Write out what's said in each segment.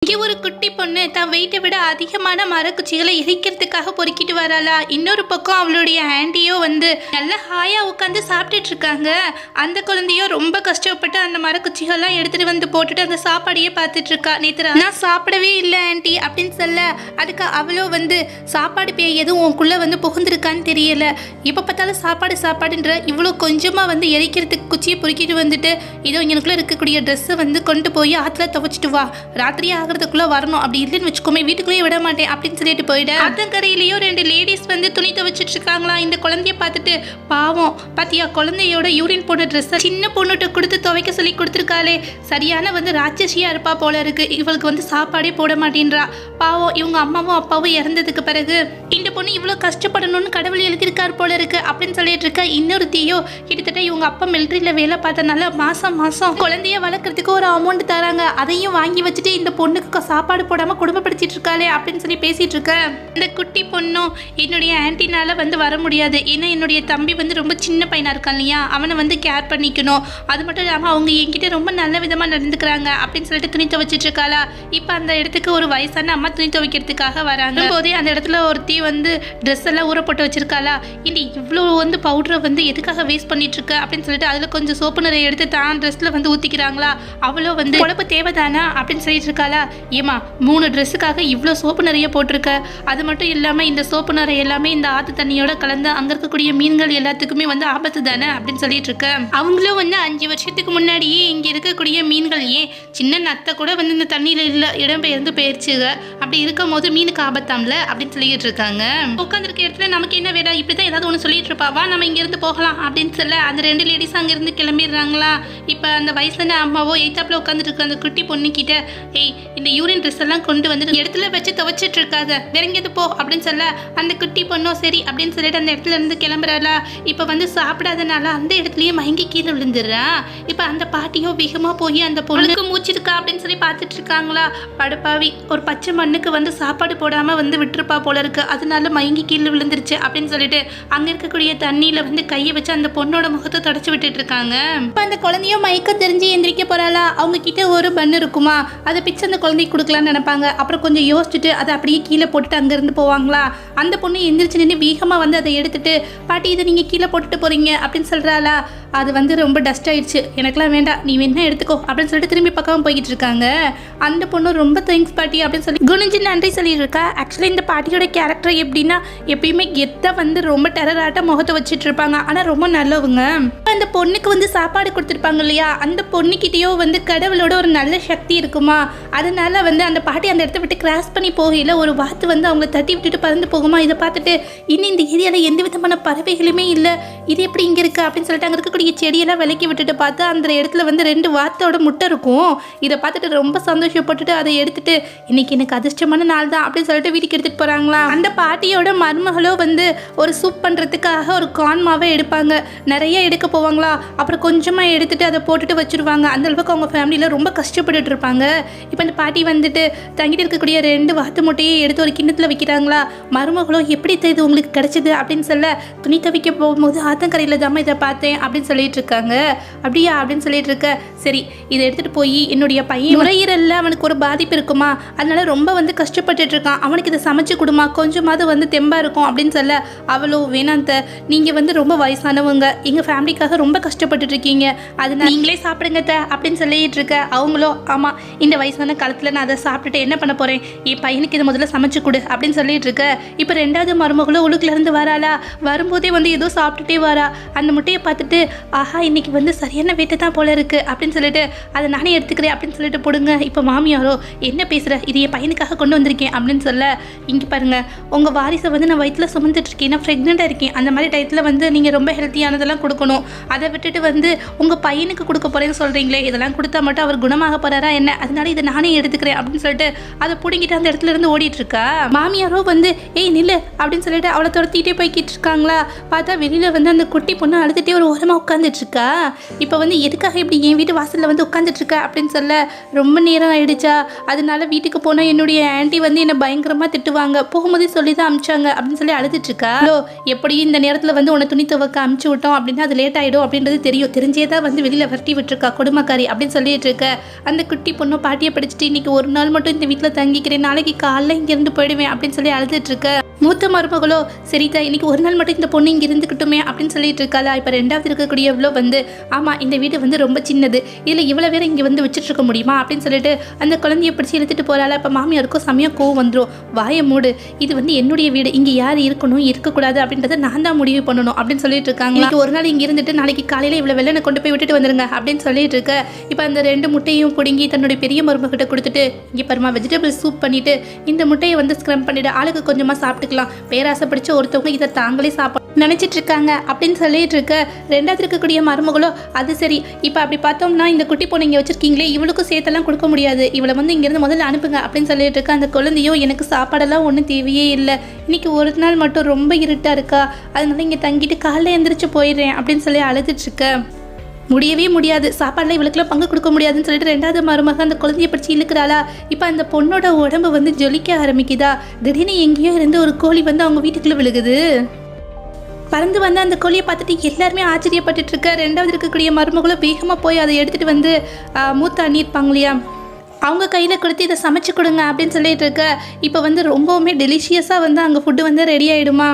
இங்கே ஒரு குட்டி பொண்ணு தான் வெயிட்டை விட அதிகமான மரக்குச்சிகளை எரிக்கிறதுக்காக பொறுக்கிட்டு வராளா. இன்னொரு பக்கம் அவளுடைய ஆண்டியோ நல்ல ஹாயா உட்காந்து சாப்பிட்டுட்டு இருக்காங்க. அந்த குழந்தையோ ரொம்ப கஷ்டப்பட்டு அந்த மரக்குச்சிகள்லாம் எடுத்துட்டு போட்டுட்டு அந்த சாப்பாடையே பார்த்துட்டு இருக்கா. நேத்ரா நான் சாப்பிடவே இல்லை ஆண்டி அப்படின்னு சொல்ல, அதுக்கு அவளோ சாப்பாடு பேய் எதுவும் உனக்குள்ள புகுந்திருக்கான்னு தெரியல, இப்போ பார்த்தாலும் சாப்பாடுன்ற இவ்வளோ கொஞ்சமாக எரிக்கிறதுக்கு குச்சியை பொறுக்கிட்டு இதோ எனக்குள்ள இருக்கக்கூடிய ட்ரெஸ்ஸை கொண்டு போய் ஆற்றுல துவைச்சிட்டு வா, ராத்திரி ஆகிறதுக்குள்ள வரணும், அப்படி இல்லைன்னு வச்சுக்கோமே வீட்டுக்குள்ளேயே விட மாட்டேன் அப்படின்னு சொல்லிட்டு போயிடு. ஆத்தங்கரையிலேயோ 2 லேடிஸ் துணி துவைச்சிட்டு இருக்காங்களா. இந்த குழந்தைய பார்த்துட்டு பாவம் பாத்தியா குழந்தையோட யூரின் போன ட்ரெஸ் சின்ன பொண்ணுகிட்ட கொடுத்து துவைக்க சொல்லி கொடுத்துருக்காளே, சரியான ராட்சசியா இருப்பா போல இருக்கு, இவளுக்கு சாப்பாடே போட மாட்டேன்றா. பாவம் இவங்க அம்மாவும் அப்பாவும் இறந்ததுக்கு பிறகு இந்த பொண்ணு இவ்வளோ கஷ்டப்படணும்னு கடவுள் எழுதியிருக்காரு போல இருக்கு அப்படின்னு சொல்லிட்டு இருக்க. இன்னொரு தீயோ கிட்டத்தட்ட இவங்க அப்பா மிலிட்ரியில் வேலை பார்த்தனால மாசம் குழந்தைய வளர்க்கறதுக்கு ஒரு அமௌண்ட் தராங்க, அதையும் வாங்கி வச்சுட்டு இந்த பொண்ணுக்கு சாப்பாடு போடாம குடும்பப்படுத்திட்டு இருக்காளே அப்படின்னு சொல்லி பேசிட்டு இருக்க. இந்த குட்டி பொண்ணும் என்னுடைய ஆன்டினால வர முடியாது, ஏன்னா என்னுடைய தம்பி ரொம்ப சின்ன பையனா இருக்கான் இல்லையா, அவனை கேர் பண்ணிக்கணும், அது மட்டும் இல்லாமல் அவங்க என்கிட்ட ரொம்ப நல்ல விதமா நடந்துக்கிறாங்க அப்படின்னு சொல்லிட்டு துணி துவைச்சிட்டு இருக்காளா. இப்போ அந்த இடத்துக்கு ஒரு வயசான அம்மா துணி துவைக்கிறதுக்காக வராங்க போதே அந்த இடத்துல ஒருத்தி ட்ரெஸ் எல்லாம் ஊற போட்டு வச்சிருக்காளா. இனி இவ்வளோ பவுடரை எதுக்காக வேஸ்ட் பண்ணிட்டு இருக்க அப்படின்னு சொல்லிட்டு அதுல கொஞ்சம் சோப்பு நிறைய எடுத்து தான் ட்ரெஸ்ல ஊத்திக்கிறாங்களா. அவ்வளோ குழப்ப தேவைதானா அப்படின்னு சொல்லிட்டு இருக்காளா. ஏமா 3 ட்ரெஸ்ஸுக்காக இவ்வளோ சோப்பு நிறைய போட்டிருக்க, அது மட்டும் இல்லாமல் இந்த சோப்பு நிறைய எல்லாமே இந்த ஆற்று தண்ணியோட கலந்து அங்கே இருக்கக்கூடிய மீன்கள் எல்லாத்துக்குமே ஆபத்து தானே அப்படின்னு சொல்லிட்டு இருக்க. அவங்களும் 5 வருஷத்துக்கு முன்னாடியே இங்கே இருக்கக்கூடிய மீன்கள் ஏன் சின்ன நத்தை கூட இந்த தண்ணியில் இல்லை இடம்பெயர்ந்து போயிடுச்சுங்க, அப்படி இருக்கும் போது மீனுக்கு ஆபத்தாம்ல அப்படின்னு சொல்லிட்டு இருக்காங்க. உட்காந்துருக்க இடத்துல நமக்கு என்ன வேலை, இப்படிதான் ஏதாவது ஒன்று சொல்லிட்டு இருப்பா, வா நம்ம இங்கிருந்து போகலாம் அப்படின்னு சொல்ல அந்த 2 லேடிஸ் அங்கிருந்து கிளம்பிடுறாங்களா. இப்போ அந்த வயசான அம்மாவோ எய்தாப்புல உட்காந்துட்டு இருக்க அந்த குட்டி பொண்ணு கிட்ட, ஏய் இந்த யூரின் ட்ரெஸ் எல்லாம் கொண்டு இடத்துல வச்சு துவைச்சிட்டு இருக்காத, விரங்கியது போ அப்படின்னு சொல்ல அந்த குட்டி பொண்ணோ சரி அப்படின்னு சொல்லிட்டு அந்த இடத்துல இருந்து கிளம்புறாளா. இப்போ சாப்பிடாதனால அந்த இடத்துலயே மயங்கி கீழே விழுந்துடுறா. இப்போ அந்த பாட்டியோ வேகமா போய் அந்த பொண்ணுக்கு மூச்சிருக்கா அப்படின்னு சொல்லி பார்த்துட்டு இருக்காங்களா. படுப்பாவி ஒரு பச்சை மண்ணுக்கு சாப்பாடு போடாம விட்டுருப்பா போல இருக்கு, அதனால மயங்கி கீழே விழுந்துருச்சு அப்படின்னு சொல்லிட்டு அங்க இருக்கக்கூடிய தண்ணியில கையை வச்சு அந்த பொண்ணோட முகத்தை தொடச்சு விட்டுட்டு இருக்காங்க. இப்போ அந்த குழந்தையோ மயக்க தெரிஞ்சு எந்திரிக்க போறாளா. அவங்க கிட்ட ஒரு பண்ணு இருக்குமா, அதை பிச்சு அந்த குழந்தைக்கு கொடுக்கலான்னு நினைப்பாங்க. அப்புறம் கொஞ்சம் யோசிச்சுட்டு அதை அப்படியே கீழே போட்டுட்டு அங்கேருந்து போவாங்களா. அந்த பொண்ணு எந்திரிச்சு நின்று வேகமாக அதை எடுத்துட்டு, பாட்டி இதை நீங்கள் கீழே போட்டுட்டு போறீங்க அப்படின்னு சொல்கிறாளா. அது ரொம்ப டஸ்ட் ஆயிடுச்சு, எனக்குலாம் வேண்டாம், நீ வேணா எடுத்துக்கோ அப்படின்னு சொல்லிட்டு திரும்பி பக்கம் போய்கிட்டு இருக்காங்க. அந்த பொண்ணு ரொம்ப தேங்க்ஸ் பாட்டி அப்படின்னு சொல்லி குனிஞ்சு நன்றி சொல்லிட்டு இருக்கா. ஆக்சுவலி இந்த பாட்டியோட கேரக்டர் எப்படின்னா எப்பயுமே கெத்தா ரொம்ப டெரராட்ட முகத்தை வச்சுட்டு இருப்பாங்க, ஆனால் ரொம்ப நல்லவங்க. அந்த பொண்ணுக்கு சாப்பாடு கொடுத்துருப்பாங்க இல்லையா, அந்த பொண்ணுக்கிட்டேயோ கடவுளோட ஒரு நல்ல சக்தி இருக்குமா, அதனால அந்த பாட்டி அந்த இடத்த விட்டு கிராஸ் பண்ணி போகையில் ஒரு வாத்து அவங்கள தட்டி விட்டுட்டு பறந்து போகுமா. இதை பார்த்துட்டு இன்னும் இந்த ஏரியாவில் எந்த விதமான பறவைகளுமே இல்லை, இது எப்படி இங்கே இருக்கு அப்படின்னு சொல்லிட்டு அங்கே இருக்கக்கூடிய செடியெல்லாம் விலக்கி விட்டுட்டு பார்த்தா அந்த இடத்துல 2 வாத்தோட முட்டை இருக்கும். இதை பார்த்துட்டு ரொம்ப சந்தோஷப்பட்டுட்டு அதை எடுத்துட்டு இன்னைக்கு எனக்கு அதிர்ஷ்டமான நாள் தான் அப்படின்னு சொல்லிட்டு வீட்டுக்கு எடுத்துட்டு போறாங்களா. அந்த பாட்டியோட மருமகளோ ஒரு சூப் பண்றதுக்காக ஒரு கார்ன் மாவை எடுப்பாங்க, நிறைய எடுக்க போவாங்களா. அப்புறம் கொஞ்சமா எடுத்துட்டு அதை போட்டுட்டு வச்சிருவாங்க. அந்த அளவுக்கு அவங்க ஃபேமிலியில ரொம்ப கஷ்டப்பட்டுட்டு இருப்பாங்க. இப்போ அந்த பாட்டி தங்கிட்டு இருக்கக்கூடிய 2 வாத்து முட்டையை எடுத்து ஒரு கிண்ணத்துல வைக்கிறாங்களா. மருமகளோ எப்படி இது உங்களுக்கு கிடைச்சது அப்படின்னு சொல்ல, துணி துவைக்க போகும்போது ஆத்தங்கரையில தாம இதை பார்த்தேன் அப்படின்னு சொல்லிட்டு இருக்காங்க. அப்படியா அப்படின்னு சொல்லிட்டு இருக்க. சரி இதை எடுத்துட்டு போய் என்னுடைய பையன் நுரையீரல்ல அவனுக்கு ஒரு பாதிப்பு இருக்குமா, அதனால ரொம்ப கஷ்டப்பட்டுட்டு இருக்கான், அவனுக்கு இதை சமைச்சு கொடுமா, கொஞ்சமாவது தெம்பா இருக்கும் அப்படின்னு சொல்ல, அவளோ வேணாந்த நீங்க ரொம்ப வயசானவங்க, எங்க ஃபேமிலிக்காக ரொம்ப கஷ்டப்பட்டுட்டு இருக்கீங்க, அதனால நீங்களே சாப்பிடுங்க அப்படின்னு சொல்லிட்டு இருக்க. அவங்களோ ஆமா இந்த வயசான காலத்துல நான் அதை சாப்பிட்டுட்டு என்ன பண்ண போறேன், என் பையனுக்கு இதை முதல்ல சமைச்சு கொடு அப்படின்னு சொல்லிட்டு இருக்க. இப்போ 2வது மருமகளும் உழுக்குல இருந்து வராளா. வரும்போதே ஏதோ சாப்பிட்டுட்டே வரா. அந்த முட்டையை பார்த்துட்டு ஆஹா இன்னைக்கு சரியான வேட்டை தான் போல இருக்கு அப்படின்னு சொல்லிட்டு அதை நானே எடுத்துக்கிறேன் அப்படின்னு சொல்லிட்டு போடுங்க. இப்போ மாமியாரோ என்ன பேசுற, இது என் பையனுக்காக கொண்டு வந்திருக்கேன் அப்படின்னு சொல்ல, இங்கே பாருங்க உங்க வாரிசை நான் வயிற்றுல சுமந்துட்டு இருக்கேன், நான் ப்ரெக்னெண்டா இருக்கேன், அந்த மாதிரி டயத்துல நீங்க ரொம்ப ஹெல்த்தியானதெல்லாம் கொடுக்கணும், அதை விட்டுட்டு உங்க பையனுக்கு கொடுக்க போறேன்னு சொல்றீங்களே, இதெல்லாம் கொடுத்தா மட்டும் அவர் குணமாக போறாரா என்ன, அதனால இதை நானே எடுத்துக்கிறேன் அப்படின்னு சொல்லிட்டு அதை பிடிங்கிட்டு அந்த இடத்துல இருந்து ஓடிட்டு இருக்கா. மாமியாரோ ஏய் நில்லு அப்படின்னு சொல்லிட்டு அவளை துரத்திட்டே போய்கிட்டு இருக்காங்களா. பார்த்தா வெளியில அந்த குட்டி பொண்ணு அழுதுட்டே ஒரு ஓரமா உட்காந்துட்டு இருக்கா. இப்போ வந்து எதுக்காக இப்படி என் வீட்டு வாசலில் வந்து உட்காந்துட்டு இருக்கா அப்படின்னு சொல்ல, ரொம்ப நேரம் ஆயிடுச்சா, அதனால வீட்டுக்கு போனால் என்னுடைய ஆன்ட்டி வந்து என்னை பயங்கரமாக திட்டுவாங்க, போகும்போதே சொல்லி தான் அமிச்சாங்க அப்படின்னு சொல்லி அழுதுட்டு இருக்கா. ஹலோ, எப்படியும் இந்த நேரத்தில் வந்து உன்னை துணி துவக்க அமுச்சு விட்டோம் அப்படின்னா அது லேட் ஆகிடும் அப்படின்றது தெரியும், தெரிஞ்சே தான் வந்து வெளியில் விரட்டி விட்டுருக்கா கொடுமைக்காரி அப்படின்னு சொல்லிட்டு இருக்க. அந்த குட்டி பொண்ணு பாட்டியை படிச்சுட்டு இன்னைக்கு ஒரு நாள் மட்டும் இந்த வீட்டில் தங்கிக்கிறேன், நாளைக்கு காலைல இங்கேருந்து போயிடுவேன் அப்படின்னு சொல்லி அழுதுட்டு இருக்க. மூத்த மருமகளோ சரிதா இன்னைக்கு ஒரு நாள் மட்டும் இந்த பொண்ணு இங்கே இருந்துக்கிட்டுமே அப்படின்னு சொல்லிட்டு இருக்காளா. இப்போ ரெண்டாவது இருக்கக்கூடியவளோ வந்து ஆமாம் இந்த வீடு வந்து ரொம்ப சின்னது, இதில் இவ்வளோ வேற இங்கே வந்து வச்சுட்டு இருக்க முடியுமா அப்படின்னு சொல்லிட்டு அந்த குழந்தைய பிடிச்சி இழுத்துட்டு போகிறாளா. இப்போ மாமியாருக்கும் செமையாக கோவம் வந்துடும், வாயை மூடு, இது வந்து என்னுடைய வீடு, இங்கே யார் இருக்கணும் இருக்கக்கூடாது அப்படின்றத நான் தான் முடிவு பண்ணணும் அப்படின்னு சொல்லிட்டு இருக்காங்க. இன்னைக்கு ஒரு நாள் இங்கே இருந்துட்டு நாளைக்கு காலையில் இவ்வளோ வெள்ளனை கொண்டு போய் விட்டுட்டு வந்துருங்க அப்படின்னு சொல்லிட்டு இருக்க. இப்போ அந்த 2 முட்டையும் பிடுங்கி தன்னுடைய பெரிய மருமகிட்ட கொடுத்துட்டு இங்கே பரமா வெஜிடபிள் சூப் பண்ணிட்டு இந்த முட்டையை வந்து ஸ்க்ரம் பண்ணிட்டு ஆளுக்கு கொஞ்சமாக சாப்பிட்டுக்கலாம், பேராசை பிடிச்ச ஒருத்தவங்க இதை தாங்களே சாப்பிட நினைச்சிட்டு இருக்காங்க அப்படின்னு சொல்லிட்டு இருக்க. ரெண்டாவது இருக்கக்கூடிய மருமகளோ அது சரி, இப்போ அப்படி பார்த்தோம்னா இந்த குட்டி பொண்ணு இங்கே வச்சிருக்கீங்களே இவளுக்கும் சேர்த்தெல்லாம் கொடுக்க முடியாது, இவளை வந்து இங்கேருந்து முதல்ல அனுப்புங்க அப்படின்னு சொல்லிட்டு இருக்க. அந்த குழந்தையோ எனக்கு சாப்பாடெல்லாம் ஒன்றும் தேவையே இல்லை, இன்னைக்கு ஒரு நாள் மட்டும் ரொம்ப இருட்டாக இருக்கா, அதனால இங்கே தங்கிட்டு காலைல எந்திரிச்சு போயிடுறேன் அப்படின்னு சொல்லி அழுதுட்டு இருக்க. முடியவே முடியாது, சாப்பாடுல இவளுக்குலாம் பங்கு கொடுக்க முடியாதுன்னு சொல்லிட்டு ரெண்டாவது மருமக அந்த குழந்தைய பிடிச்சி இழுக்கிறாளா. இப்போ அந்த பொண்ணோட உடம்பு வந்து ஜொலிக்க ஆரம்பிக்குதா. திடீர்னு எங்கேயோ இருந்து ஒரு கோழி வந்து அவங்க வீட்டுக்குள்ளே விழுகுது. பறந்து வந்து அந்த கோழியை பார்த்துட்டு எல்லாருமே ஆச்சரியப்பட்டுட்டு இருக்க. ரெண்டாவது இருக்கக்கூடிய மருமகளும் வேகமாக போய் அதை எடுத்துகிட்டு வந்து மூத்த அண்ணி இருப்பாங்க இல்லையா, அவங்க கையில் கொடுத்து இதை சமைச்சு கொடுங்க அப்படின்னு சொல்லிட்டு இருக்க. இப்போ வந்து ரொம்பவுமே டெலிஷியஸாக வந்து அங்கே ஃபுட்டு வந்து ரெடி ஆகிடுமா.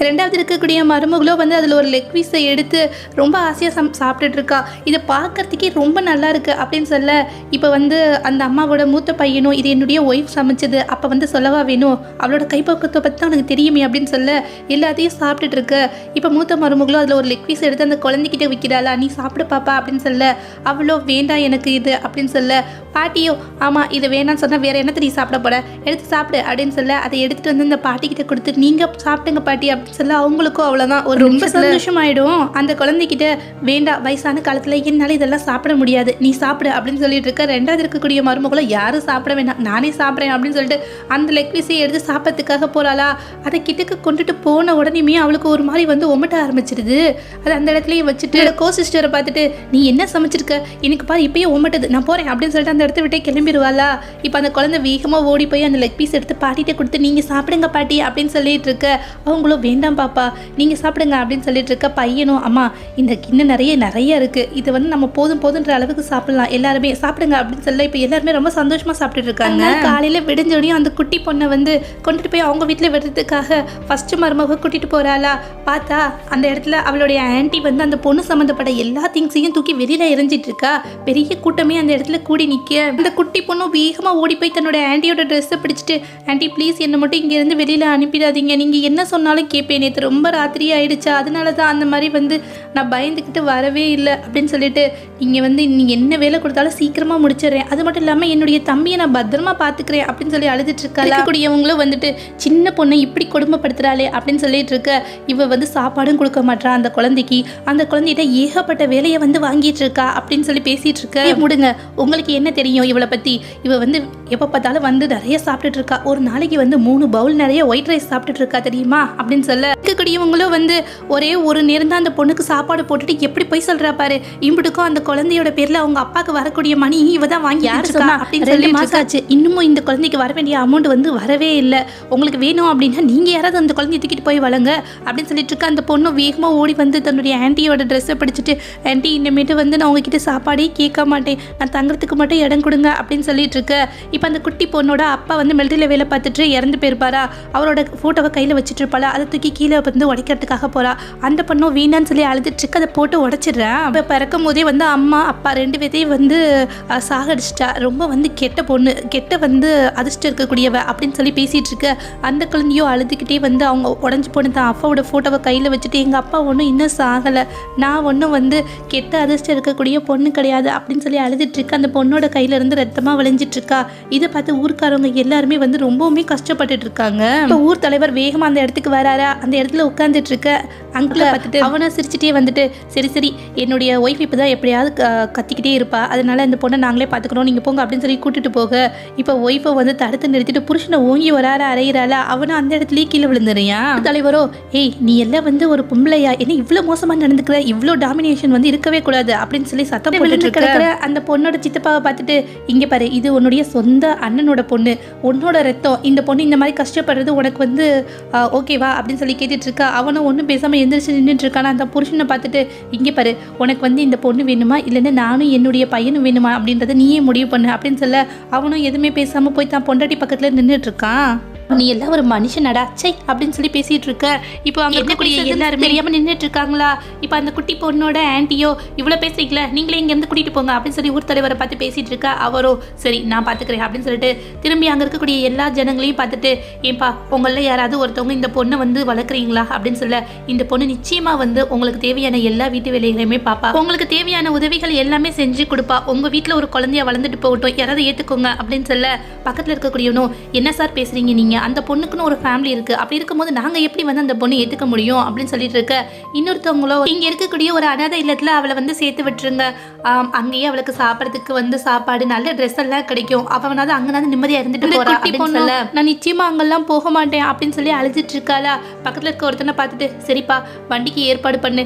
ரெண்டாவது இருக்கக்கூடிய மருமகளோ வந்து அதில் ஒரு லெக் பீஸை எடுத்து ரொம்ப ஆசையாக சாப்பிட்டுட்டு இருக்கா. இதை பார்க்கறதுக்கே ரொம்ப நல்லா இருக்கு அப்படின்னு சொல்ல. இப்போ வந்து அந்த அம்மாவோட மூத்த பையனும் இது என்னுடைய ஒய்ஃப் சமைச்சது, அப்போ வந்து சொல்லவா வேணும், அவளோட கைப்பக்குவத்தை பற்றி தான் எனக்கு தெரியுமே அப்படின்னு சொல்ல எல்லாத்தையும் சாப்பிட்டுட்டு இருக்கு. இப்போ மூத்த மருமகளோ அதில் ஒரு லெக் பீஸ் எடுத்து அந்த குழந்தைகிட்ட விற்கிறாளா, நீ சாப்பிடு பாப்பா அப்படின்னு சொல்ல. அவ்வளோ வேண்டாம் எனக்கு இது அப்படின்னு சொல்ல. பாட்டியோ ஆமாம் இதை வேணான்னு சொன்னால் வேறு என்னத்தை நீ சாப்பிட போட, எடுத்து சாப்பிடு அப்படின்னு சொல்ல. அதை எடுத்துகிட்டு வந்து இந்த பாட்டிக்கிட்ட கொடுத்து நீங்கள் சாப்பிடுங்க பாட்டி அப்படின்னு சொல்ல. அவங்களுக்கும் அவ்வளோதான் ஒரு ரொம்ப சந்தோஷமாயிடும். அந்த குழந்தைகிட்ட வேண்டாம் வயசான காலத்தில் என்னால் இதெல்லாம் சாப்பிட முடியாது, நீ சாப்பிடு அப்படின்னு சொல்லிட்டு இருக்க. ரெண்டாவது இருக்கக்கூடிய மருமகளை யாரும் சாப்பிட வேண்டாம் நானே சாப்பிட்றேன் அப்படின்னு சொல்லிட்டு அந்த லெக் பீஸை எடுத்து சாப்பிட்றதுக்காக போகிறாளா. அதை கிட்டக்கு கொண்டுட்டு போன உடனேயுமே அவளுக்கு ஒரு மாதிரி வந்து ஒமட்ட ஆரம்பிச்சிடுது. அது அந்த இடத்துலயே வச்சுட்டு கோ சிஸ்டரை பார்த்துட்டு நீ என்ன சமைச்சிருக்க, எனக்கு பாரு இப்பயே ஒமட்டுது, நான் போகிறேன் அப்படின்னு சொல்லிட்டு அந்த இடத்த விட்டே கிளம்பிடுவாளா. இப்போ அந்த குழந்தை வேகமாக ஓடி போய் அந்த லெக் பீஸ் எடுத்து பாட்டிகிட்ட கொடுத்து நீங்கள் சாப்பிடுங்க பாட்டி அப்படின்னு சொல்லிட்டு இருக்க. அவங்களும் வேண்டாம் பாப்பா நீங்கள் சாப்பிடுங்க அப்படின்னு சொல்லிட்டு இருக்க. பையனும் அம்மா இந்த கிண்ணம் நிறைய இருக்குது, இது வந்து நம்ம போதுன்ற அளவுக்கு சாப்பிடலாம், எல்லாருமே சாப்பிடுங்க அப்படின்னு சொல்ல. இப்போ எல்லாருமே ரொம்ப சந்தோஷமாக சாப்பிட்டுட்டு இருக்காங்க. காலையில் விடிஞ்சோடையும் அந்த குட்டி பொண்ணை வந்து கொண்டுட்டு போய் அவங்க வீட்டில் விடுறதுக்காக ஃபர்ஸ்ட் மருமக கூட்டிகிட்டு போகிறாளா. பார்த்தா அந்த இடத்துல அவளுடைய ஆன்ட்டி வந்து அந்த பொண்ணு சம்மந்தப்பட்ட எல்லா திங்ஸையும் தூக்கி வெளியில் எரிஞ்சிட்டு இருக்கா. பெரிய கூட்டமே அந்த இடத்துல கூடி நிற்க. அந்த குட்டி பொண்ணும் வேகமாக ஓடி போய் தன்னோட ஆன்ட்டியோட ட்ரெஸ்ஸை பிடிச்சிட்டு ஆன்ட்டி ப்ளீஸ் என்னை மட்டும் இங்கேருந்து வெளியில் அனுப்பிடாதீங்க, நீங்கள் என்ன சொன்னாலும் கேட்பேன், நேற்று ரொம்ப ராத்திரி ஆயிடுச்சா அதனால தான் அந்த மாதிரி வந்து நான் பயந்துக்கிட்டு வரவே இல்லை அப்படின்னு சொல்லிட்டு நீங்கள் வந்து நீங்கள் என்ன வேலை கொடுத்தாலும் சீக்கிரமாக முடிச்சிடுறேன், அது மட்டும் இல்லாமல் என்னுடைய தம்பியை நான் பத்திரமா பார்த்துக்கிறேன் அப்படின்னு சொல்லி அழுதுட்டு இருக்கா. கூடியவங்களும் வந்துட்டு சின்ன பொண்ணை இப்படி கொடுமைப்படுத்துறாளே அப்படின்னு சொல்லிட்டு இருக்க. இவ வந்து சாப்பாடும் கொடுக்க மாட்டா அந்த குழந்தைக்கு, அந்த குழந்தைகிட்ட ஏகப்பட்ட வேலையை வந்து வாங்கிட்டு இருக்கா அப்படின்னு சொல்லி பேசிட்டு இருக்க. முடுங்க உங்களுக்கு என்ன தெரியும் இவளை பற்றி, இவ வந்து எப்போ பார்த்தாலும் வந்து நிறைய சாப்பிட்டுட்டு இருக்கா, ஒரு நாளைக்கு வந்து 3 பவுல் நிறைய ஒயிட் ரைஸ் சாப்பிட்டுட்டு இருக்கா தெரியுமா அப்படின்னு சொல்ல. இருக்கக்கூடியவங்களும் வந்து ஒரே ஒரு நேரம் தான் அந்த பொண்ணுக்கு சாப்பாடு போட்டுட்டு எப்படி போய் சொல்றா பாரு, இம்புட்டுக்கும் அந்த குழந்தையோட பேர்ல அவங்க அப்பாவுக்கு வரக்கூடிய மணி இவ தான் வாங்கி இருக்கா அப்படின்னு சொல்லி மாசாச்சு. இன்னமும் இந்த குழந்தைக்கு வர வேண்டிய அமௌண்ட் வந்து வரவே இல்லை, உங்களுக்கு வேணும் அப்படின்னா நீங்க யாராவது அந்த குழந்தைய தூக்கிட்டு போய் வளங்க அப்படின்னு சொல்லிட்டு இருக்க. அந்த பொண்ணு வேகமா ஓடி வந்து தன்னுடைய ஆன்ட்டியோட ட்ரெஸ்ஸை பிடிச்சிட்டு ஆன்ட்டி இன்னமேட்டு வந்து நான் உங்ககிட்ட சாப்பாடே கேட்க மாட்டேன், நான் தங்குறதுக்கு மட்டும் இடம் கொடுங்க அப்படின்னு சொல்லிட்டு இருக்க. இப்போ அந்த குட்டி பொண்ணோட அப்பா வந்து மிலிட்டரியில் வேலை பார்த்துட்டு இறந்து போயிருப்பாரா, அவரோட ஃபோட்டோவை கையில் வச்சுட்டு இருப்பாளா, அதை தூக்கி கீழே வந்து உடைக்கிறதுக்காக போறா. அந்த பொண்ணும் வீணான்னு சொல்லி அழுதுட்டு இருக்கு, அதை போட்டு உடைச்சிடுறேன். அப்போ பிறக்கும் போதே வந்து அம்மா அப்பா 2 பேர்த்தையும் வந்து சாகடிச்சிட்டா, ரொம்ப வந்து கெட்ட பொண்ணு, கெட்ட வந்து அதிர்ஷ்டம் இருக்கக்கூடியவ அப்படின்னு சொல்லி பேசிட்டு இருக்க. அந்த குழந்தையோ அழுதுகிட்டே வந்து அவங்க உடஞ்சி போன தான் அப்பாவோட ஃபோட்டோவை கையில் வச்சுட்டு எங்கள் அப்பா ஒன்றும் இன்னும் சாகலை, நான் ஒன்றும் வந்து கெட்ட அதிர்ஷ்டம் இருக்கக்கூடிய பொண்ணு கிடையாது அப்படின்னு சொல்லி அழுதுட்டு இருக்கு. அந்த பொண்ணோட கையில இருந்து ரத்தமாக விளைஞ்சிட்டு இருக்கா. இதை பார்த்து ஊர்க்காரவங்க எல்லாருமே வந்து ரொம்பவுமே கஷ்டப்பட்டுட்டு இருக்காங்க. இப்போ ஊர் தலைவர் வேகமாக அந்த இடத்துக்கு வராரா. அந்த இடத்துல உட்காந்துட்டு இருக்க அங்கிளை பார்த்துட்டு அவனை சிரிச்சிட்டே வந்துட்டு சரி என்னுடைய ஒய்ஃப் இப்போ தான் எப்படியாவது கத்திக்கிட்டே இருப்பா, அதனால இந்த பொண்ணை நாங்களே பார்த்துக்கணும், நீங்கள் போங்க அப்படின்னு சொல்லி கூட்டிட்டு போக இப்போ ஒய்ஃபை வந்து தடுத்து நிறுத்திட்டு புருஷனை ஓங்கி வராற அறையிறாளா, அவனை அந்த இடத்துலயே கீழே விழுந்துறியா. தலைவரோ ஏய் நீ எல்லாம் வந்து ஒரு பொம்பளையா, என்ன இவ்வளோ மோசமாக நடந்துக்கிற, இவ்வளோ டாமினேஷன் வந்து இருக்கவே கூடாது அப்படின்னு சொல்லி சத்தம் போட்டுட்டு இருக்கிற அந்த பொண்ணோட சித்தப்பாவை பார்த்துட்டு இங்கே பாரு இது உன்னுடைய சொந்த அண்ணனோட பொண்ணு, உன்னோட ரத்தம், இந்த பொண்ணு இந்த மாதிரி கஷ்டப்படுறது உனக்கு வந்து ஓகேவா அப்படின்னு சொல்லி கேட்டுட்டு இருக்கா. அவனும் ஒன்றும் பேசாமல் எந்திரிச்சு நின்றுட்டு இருக்கானா. அந்த புருஷனை பார்த்துட்டு இங்கே பாரு உனக்கு வந்து இந்த பொண்ணு வேணுமா இல்லைன்னா நானும் என்னுடைய பையனும் வேணுமா அப்படின்றத நீயே முடிவு பண்ணு அப்படின்னு சொல்ல அவனும் எதுவுமே பேசாமல் போய் தான் பொண்டாட்டி பக்கத்தில் நின்றுட்டு இருக்கான். நீ எல்லாம் ஒரு மனுஷனடா சை அப்படின்னு சொல்லி பேசிட்டு இருக்க. இப்போ அங்கே இருக்கக்கூடிய எல்லாரும் தெரியாம நின்றுட்டு இருக்காங்களா. இப்போ அந்த குட்டி பொண்ணோட ஆன்ட்டியோ இவ்வளோ பேசுறீங்களா, நீங்களே இங்கேருந்து கூட்டிட்டு போங்க அப்படின்னு சொல்லி ஊர் தலைவரை பார்த்து பேசிட்டு இருக்கா. அவரோ சரி நான் பார்த்துக்கிறேன் அப்படின்னு சொல்லிட்டு திரும்பி அங்கே இருக்கக்கூடிய எல்லா ஜனங்களையும் பார்த்துட்டு ஏன்பா உங்களில் யாராவது ஒருத்தவங்க இந்த பொண்ணை வந்து வளர்க்குறீங்களா அப்படின்னு சொல்ல இந்த பொண்ணு நிச்சயமா வந்து உங்களுக்கு தேவையான எல்லா வீட்டு வேலைகளையுமே பாப்பா, உங்களுக்கு தேவையான உதவிகள் எல்லாமே செஞ்சு கொடுப்பா, உங்க வீட்டில் ஒரு குழந்தைய வளர்ந்துட்டு போகட்டும், யாராவது ஏற்றுக்கோங்க அப்படின்னு சொல்ல பக்கத்தில் இருக்கக்கூடியவனும் என்ன சார் பேசுறீங்க நீங்க, அந்த பொண்ணுக்குன்னு ஒரு ஃபேமிலி இருக்கு, அப்படி இருக்கும்போது நாங்க எப்படி வந்து அந்த பொண்ணை ஏத்துக்க முடியும் அப்படின்னு சொல்லிட்டு இருக்க. இன்னொருத்தவங்களோ இங்க இருக்கக்கூடிய ஒரு அனாதை இல்லத்துல அவளை வந்து சேர்த்து விட்டுருங்க, அங்கேயே அவளுக்கு சாப்பிட்றதுக்கு வந்து சாப்பாடு நல்ல ட்ரெஸ் எல்லாம் கிடைக்கும், அவனாவது அங்கனாவது நிம்மதியா இருந்துட்டு போறா அப்படின்னு சொல்ல நான் நிச்சயமா அங்கெல்லாம் போக மாட்டேன் அப்படின்னு சொல்லி அழுதுட்டு இருக்காளா. பக்கத்துல இருக்க ஒருத்தனை பார்த்துட்டு சரிப்பா வண்டிக்கு ஏற்பாடு பண்ணு,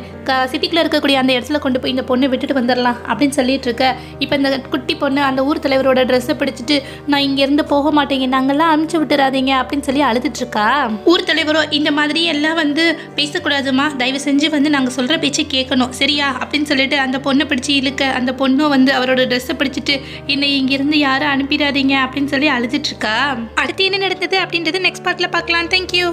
சிட்டிக்குள்ள இருக்கக்கூடிய அந்த இடத்துல கொண்டு போய் இந்த பொண்ணை விட்டுட்டு வந்துடலாம் அப்படின்னு சொல்லிட்டு இருக்க. இப்போ இந்த குட்டி பொண்ணு அந்த ஊர் தலைவரோட ட்ரெஸ்ஸை பிடிச்சிட்டு நான் இங்க இருந்து போக மாட்டேங்க, நாங்கெல்லாம் அனுப்பிச்சு விட்டுறாதீங்க அப்படின்னு சொல்லி அழுதுட்டு இருக்கா. ஊர் தலைவரோ இந்த மாதிரி எல்லாம் வந்து பேசக்கூடாதுமா, தயவு செஞ்சு வந்து நாங்க சொல்ற பேச்சை கேட்கணும் சரியா அப்படின்னு சொல்லிட்டு அந்த பொண்ணை பிடிச்சி இழுக்க. அந்த பொண்ணும் வந்து அவரோட ட்ரெஸ்ஸை பிடிச்சிட்டு என்னை இங்கிருந்து யாரும் அனுப்பிடாதீங்க அப்படின்னு சொல்லி அழுதுட்டு இருக்கா. அடுத்து என்ன நடந்தது அப்படின்றது நெக்ஸ்ட் பார்ட்ல பார்க்கலாம். தேங்க்யூ.